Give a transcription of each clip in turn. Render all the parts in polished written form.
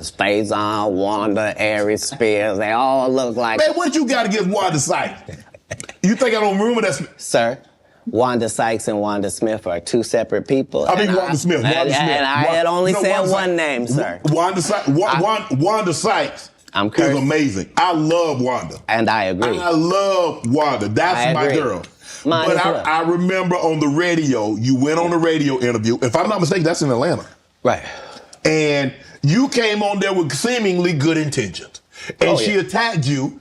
Faison, Wanda, Aries, Spears, they all look like... Man, what you got against Wanda Sykes? You think I don't remember that? Sir, Wanda Sykes and Wanda Smith are two separate people. I mean, Wanda Smith. And I had only said one name, sir. Wanda Sykes is amazing. I love Wanda. And I agree. I love Wanda. That's my girl. But I remember on the radio, you went on a radio interview. If I'm not mistaken, that's in Atlanta. Right. And you came on there with seemingly good intentions. And she attacked you.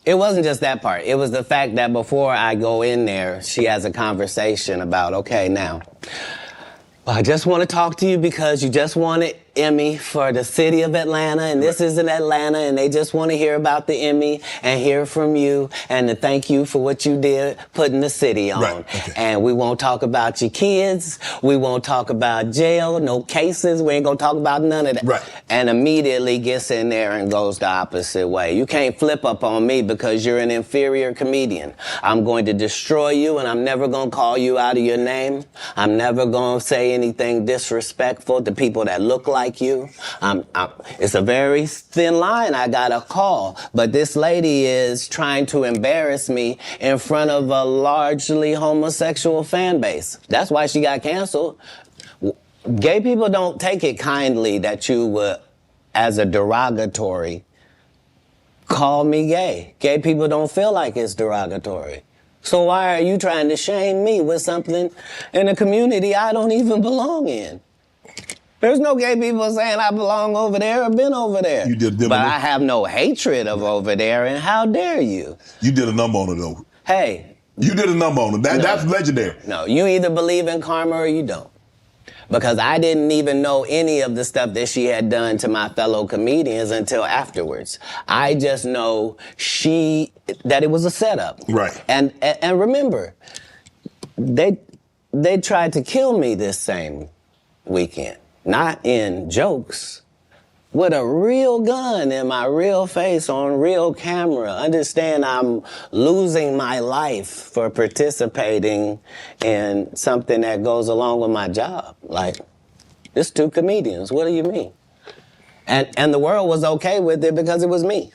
It wasn't just that part. It was the fact that before I go in there, she has a conversation about, okay, now, I just want to talk to you because you just wanted Emmy for the city of Atlanta, and this is in Atlanta, and they just want to hear about the Emmy and hear from you and to thank you for what you did putting the city on. Right. Okay. And we won't talk about your kids. We won't talk about jail, no cases. We ain't going to talk about none of that. Right. And immediately gets in there and goes the opposite way. You can't flip up on me because you're an inferior comedian. I'm going to destroy you, and I'm never going to call you out of your name. I'm never going to say anything disrespectful to people that look like you. It's a very thin line. I got a call, but this lady is trying to embarrass me in front of a largely homosexual fan base. That's why she got canceled. Gay people don't take it kindly that you would, as a derogatory, call me gay. Gay people don't feel like it's derogatory. So why are you trying to shame me with something in a community I don't even belong in? There's no gay people saying I belong over there or been over there. You did, but I have no hatred of over there, and how dare you? You did a number on it, though. Hey. You did a number on it. That's legendary. No, you either believe in karma or you don't. Because I didn't even know any of the stuff that she had done to my fellow comedians until afterwards. I just know that it was a setup. Right. And remember, they tried to kill me this same weekend. Not in jokes, with a real gun in my real face on real camera. Understand I'm losing my life for participating in something that goes along with my job. Like, it's two comedians, what do you mean? And the world was okay with it because it was me.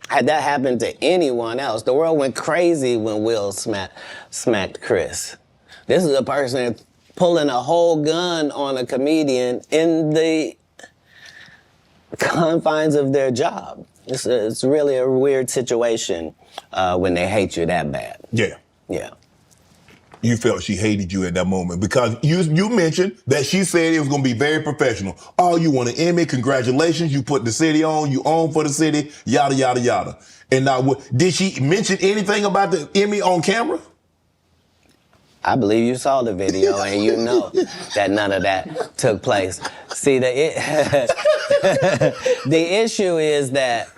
Had that happened to anyone else, the world went crazy when Will smacked Chris. This is a person pulling a whole gun on a comedian in the confines of their job. It's really a weird situation when they hate you that bad. Yeah. Yeah. You felt she hated you at that moment because you mentioned that she said it was going to be very professional. Oh, you won an Emmy, congratulations, you put the city on, you own for the city, yada, yada, yada. And now, did she mention anything about the Emmy on camera? I believe you saw the video and you know that none of that took place. See, the issue is that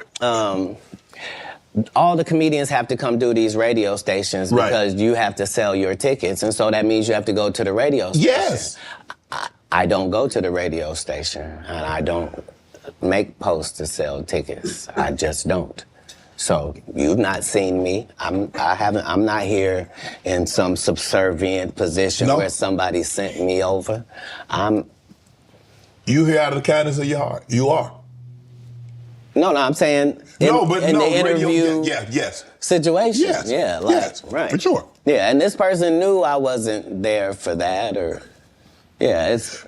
all the comedians have to come do these radio stations because you have to sell your tickets. And so that means you have to go to the radio station. Yes. I don't go to the radio station and I don't make posts to sell tickets. I just don't. So you've not seen me. I'm not here in some subservient position where somebody sent me over. You here out of the kindness of your heart. You are. No, I'm saying in the interview situation. Yes. Yeah, right. For sure. Yeah, and this person knew I wasn't there for that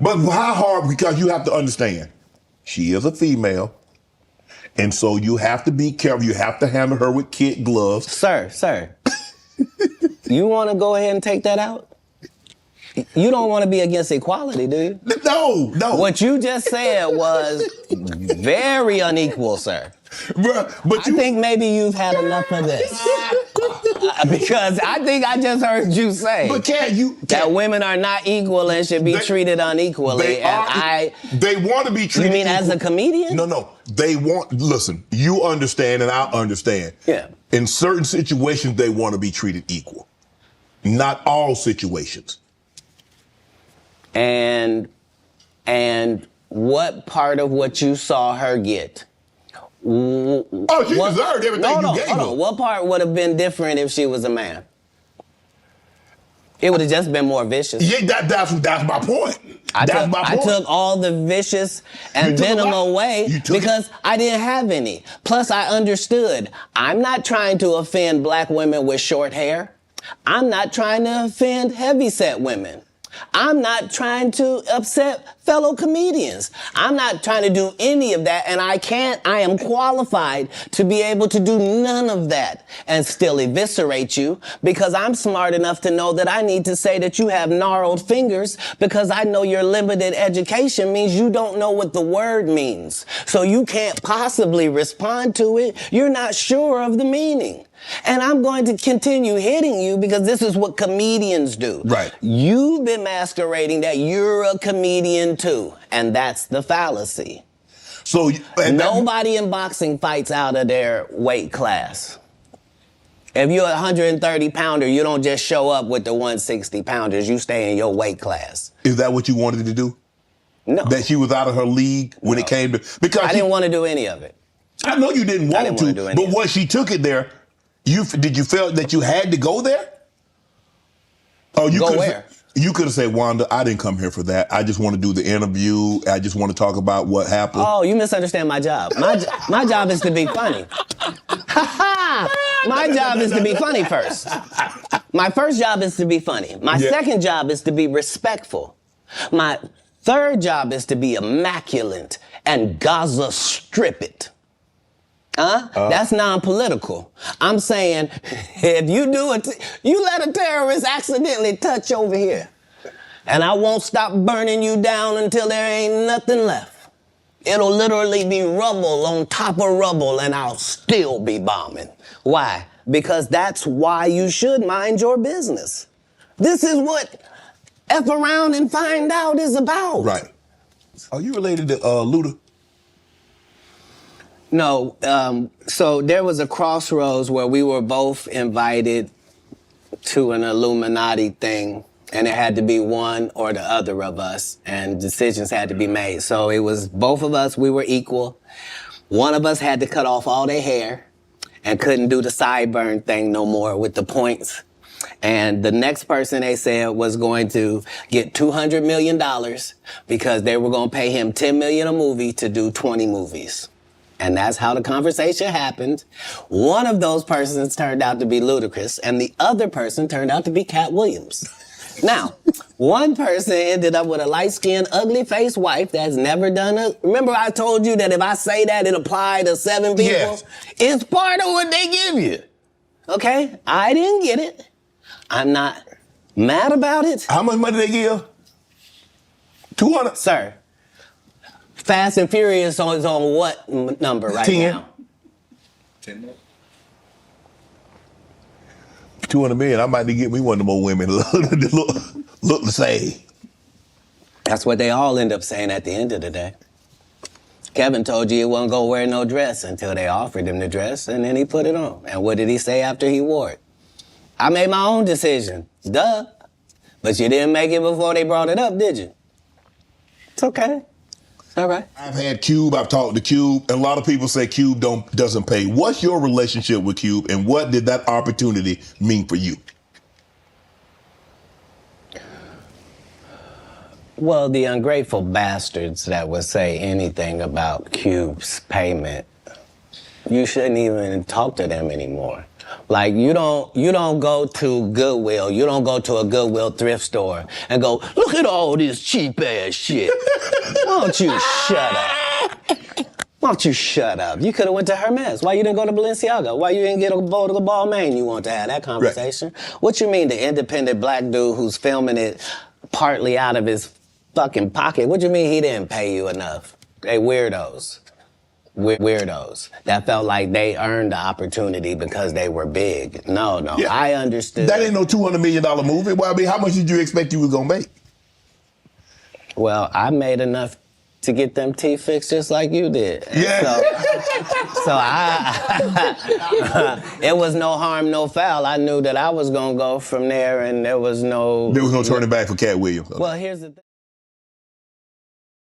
But how hard, because you have to understand, she is a female. And so you have to be careful. You have to handle her with kid gloves. Sir. You want to go ahead and take that out? You don't want to be against equality, do you? No. What you just said was very unequal, sir. But I think maybe you've had enough of this. Because I think I just heard you say that women are not equal and should be treated unequally. They want to be treated You mean equal. as a comedian? No. Listen, you understand and I understand. Yeah. In certain situations, they want to be treated equal. Not all situations. And what part of what you saw her get? She deserved everything you gave her. What part would have been different if she was a man? It would have just been more vicious. Yeah, that's my point. I took all the vicious and venom away because I didn't have any. Plus, I understood. I'm not trying to offend black women with short hair. I'm not trying to offend heavyset women. I'm not trying to upset fellow comedians. I'm not trying to do any of that, and I am qualified to be able to do none of that and still eviscerate you because I'm smart enough to know that I need to say that you have gnarled fingers because I know your limited education means you don't know what the word means. So you can't possibly respond to it. You're not sure of the meaning. And I'm going to continue hitting you because this is what comedians do. Right. You've been masquerading that you're a comedian too. And that's the fallacy. So nobody in boxing fights out of their weight class. If you're a 130 pounder, you don't just show up with the 160 pounders. You stay in your weight class. Is that what you wanted to do? No. That she was out of her league when it came to... Because I didn't want to do any of it. I know you didn't want to, but once she took it there, did you feel that you had to go there? Oh, you go where? You could have said, Wanda, I didn't come here for that. I just want to do the interview. I just want to talk about what happened. Oh, you misunderstand my job. My job is to be funny. My job is to be funny first. My first job is to be funny. My second job is to be respectful. My third job is to be immaculate and Gaza strip it. That's non-political. I'm saying, if you do it, you let a terrorist accidentally touch over here, and I won't stop burning you down until there ain't nothing left. It'll literally be rubble on top of rubble, and I'll still be bombing. Why? Because that's why you should mind your business. This is what F around and find out is about. Right. Are you related to Luda? No, so there was a crossroads where we were both invited to an Illuminati thing, and it had to be one or the other of us, and decisions had to be made. So it was both of us, we were equal. One of us had to cut off all their hair and couldn't do the sideburn thing no more with the points. And the next person, they said, was going to get $200 million because they were going to pay him $10 million a movie to do 20 movies. And that's how the conversation happened. One of those persons turned out to be Ludacris, and the other person turned out to be Katt Williams. Now, one person ended up with a light-skinned, ugly-faced wife that's never done it. Remember I told you that if I say that, it applied to 7 people? Yes. It's part of what they give you. Okay? I didn't get it. I'm not mad about it. How much money they give? 200? Sir. Fast and Furious is on what number right 10. now? 10. 200 million. I might need to get me one of the more women look the same. That's what they all end up saying at the end of the day. Kevin told you he wasn't going to wear no dress until they offered him the dress, and then he put it on. And what did he say after he wore it? I made my own decision. Duh. But you didn't make it before they brought it up, did you? It's okay. All right. I've had Cube. I've talked to Cube. And a lot of people say Cube doesn't pay. What's your relationship with Cube, and what did that opportunity mean for you? Well, the ungrateful bastards that would say anything about Cube's payment, you shouldn't even talk to them anymore. Like, you don't go to Goodwill. You don't go to a Goodwill thrift store and go, look at all this cheap ass shit. Why don't you shut up? Why don't you shut up? You could have went to Hermes. Why you didn't go to Balenciaga? Why you didn't get a bowl of the Balmain? You want to have that conversation? Right. What you mean, the independent black dude who's filming it partly out of his fucking pocket? What you mean he didn't pay you enough? They weirdos. Weirdos that felt like they earned the opportunity because they were big. No, yeah. I understood. That ain't no $200 million movie. Well, I mean, how much did you expect you was gonna make? Well, I made enough to get them teeth fixed just like you did. Yeah. So it was no harm, no foul. I knew that I was gonna go from there, and there was no turning back for Katt Williams. Well, here's the thing.